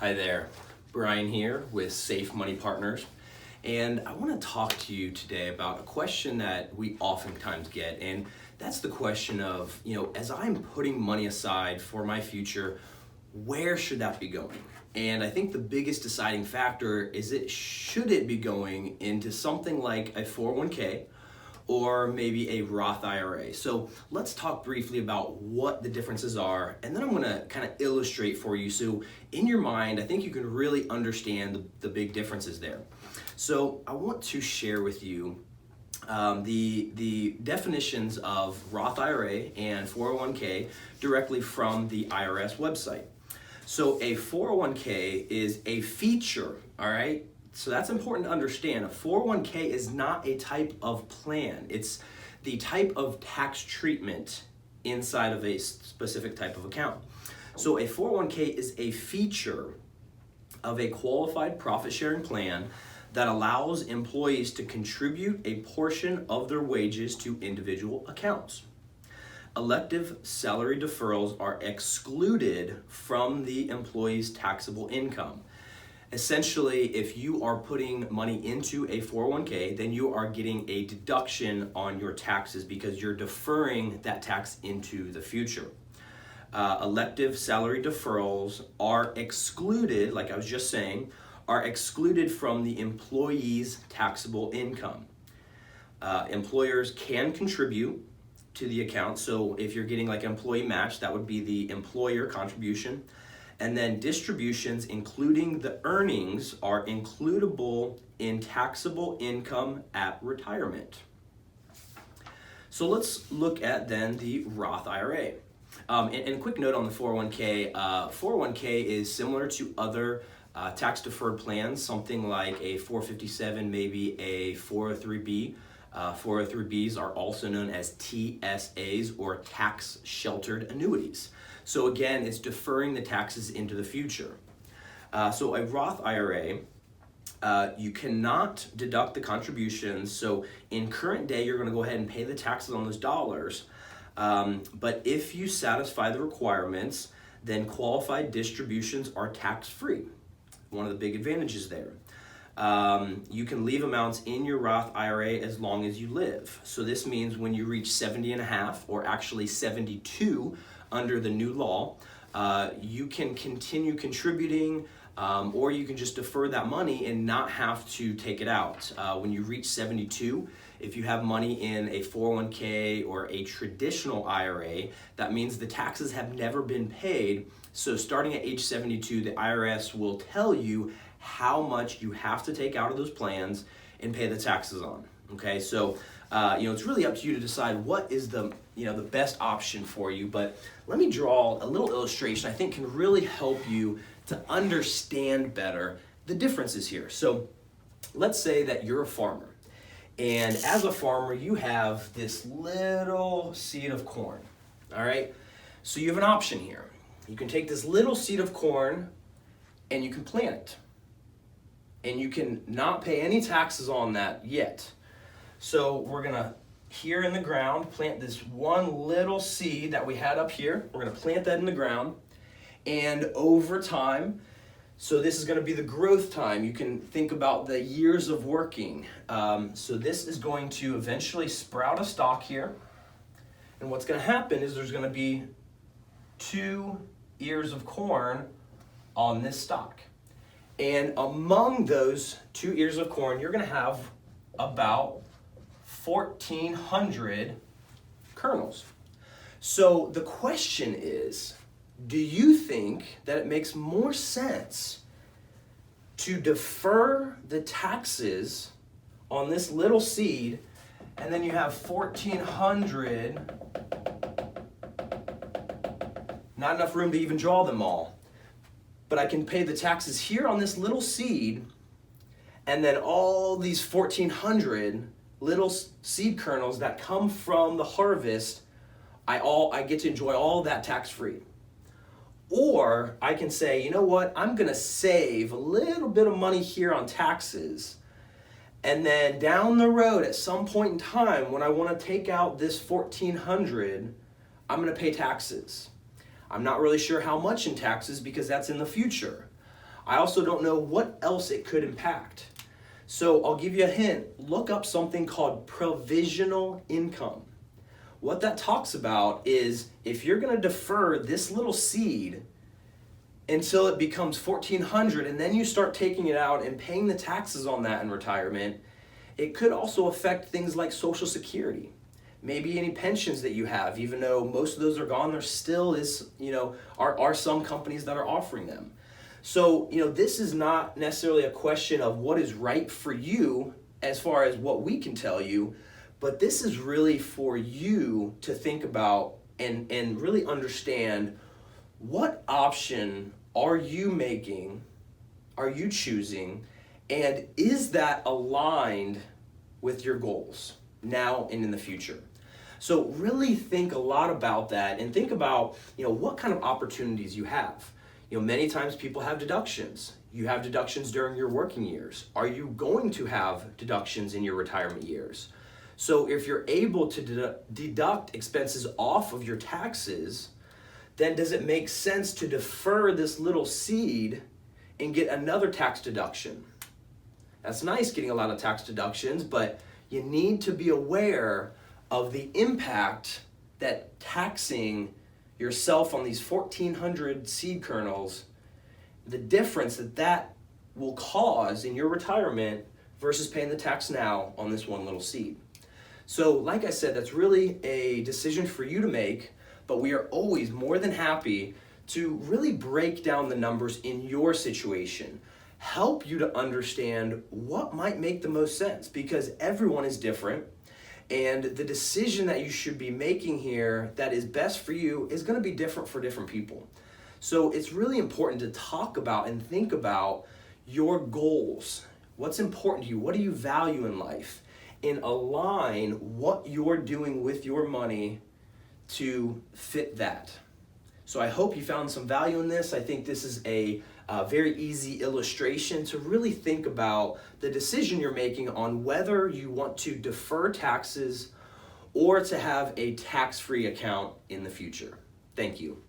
Hi there, Bryan here with Safe Money Partners, and I want to talk to you today about a question that we oftentimes get, and that's the question of, as I'm putting money aside for my future, where should that be going? And I think the biggest deciding factor is should it be going into something like a 401k or maybe a Roth IRA. So let's talk briefly about what the differences are, and then I'm gonna kind of illustrate for you so in your mind, I think you can really understand the big differences there. So I want to share with you the definitions of Roth IRA and 401k directly from the IRS website. So a 401k is a feature, all right? So that's important to understand. A 401k is not a type of plan. It's the type of tax treatment inside of a specific type of account. So a 401k is a feature of a qualified profit sharing plan that allows employees to contribute a portion of their wages to individual accounts. Elective salary deferrals are excluded from the employee's taxable income. Essentially, if you are putting money into a 401k, then you are getting a deduction on your taxes because you're deferring that tax into the future. Elective salary deferrals are excluded, like I was just saying, are excluded from the employee's taxable income. Employers can contribute to the account. So if you're getting like employee match, that would be the employer contribution. And then distributions, including the earnings, are includable in taxable income at retirement. So let's look at then the Roth IRA. And a quick note on the 401k. 401k is similar to other tax deferred plans, something like a 457, maybe a 403b. 403bs are also known as TSAs, or tax sheltered annuities. So again, it's deferring the taxes into the future. So a Roth IRA, you cannot deduct the contributions. So in current day, you're going to go ahead and pay the taxes on those dollars. But if you satisfy the requirements, then qualified distributions are tax-free. One of the big advantages there. You can leave amounts in your Roth IRA as long as you live. So this means when you reach 70 and a half, or actually 72 under the new law, you can continue contributing, or you can just defer that money and not have to take it out. When you reach 72, if you have money in a 401k or a traditional IRA, that means the taxes have never been paid. So starting at age 72, the IRS will tell you how much you have to take out of those plans and pay the taxes on. Okay, so it's really up to you to decide what is the best option for you. But let me draw a little illustration I think can really help you to understand better the differences here. So let's say that you're a farmer, and as a farmer you have this little seed of corn. All right, so you have an option here. You can take this little seed of corn and you can plant it, and you can not pay any taxes on that yet. So we're gonna, here in the ground, plant this one little seed that we had up here. We're gonna plant that in the ground, and over time, so this is gonna be the growth time. You can think about the years of working. So this is going to eventually sprout a stalk here, and what's gonna happen is there's gonna be 2 ears of corn on this stalk. And among those 2 ears of corn, you're gonna have about 1,400 kernels. So the question is, do you think that it makes more sense to defer the taxes on this little seed, and then you have 1,400, not enough room to even draw them all, but I can pay the taxes here on this little seed, and then all these 1,400 little seed kernels that come from the harvest, I get to enjoy all of that tax-free. Or I can say, you know what, I'm gonna save a little bit of money here on taxes, and then down the road at some point in time when I wanna take out this 1,400, I'm gonna pay taxes. I'm not really sure how much in taxes because that's in the future. I also don't know what else it could impact. So I'll give you a hint. Look up something called provisional income. What that talks about is if you're going to defer this little seed until it becomes $1,400 and then you start taking it out and paying the taxes on that in retirement, it could also affect things like Social Security. Maybe any pensions that you have, even though most of those are gone, there still are some companies that are offering them. So, this is not necessarily a question of what is right for you as far as what we can tell you, but this is really for you to think about and really understand what option are you making, are you choosing, and is that aligned with your goals now and in the future? So really think a lot about that and think about, what kind of opportunities you have. Many times people have deductions. You have deductions during your working years. Are you going to have deductions in your retirement years? So if you're able to deduct expenses off of your taxes, then does it make sense to defer this little seed and get another tax deduction? That's nice getting a lot of tax deductions, but you need to be aware of the impact that taxing yourself on these 1,400 seed kernels, the difference that will cause in your retirement versus paying the tax now on this one little seed. So like I said, that's really a decision for you to make, but we are always more than happy to really break down the numbers in your situation, help you to understand what might make the most sense, because everyone is different. And the decision that you should be making here that is best for you is going to be different for different people. So it's really important to talk about and think about your goals. What's important to you? What do you value in life? And align what you're doing with your money to fit that. So I hope you found some value in this. I think this is a very easy illustration to really think about the decision you're making on whether you want to defer taxes or to have a tax-free account in the future. Thank you.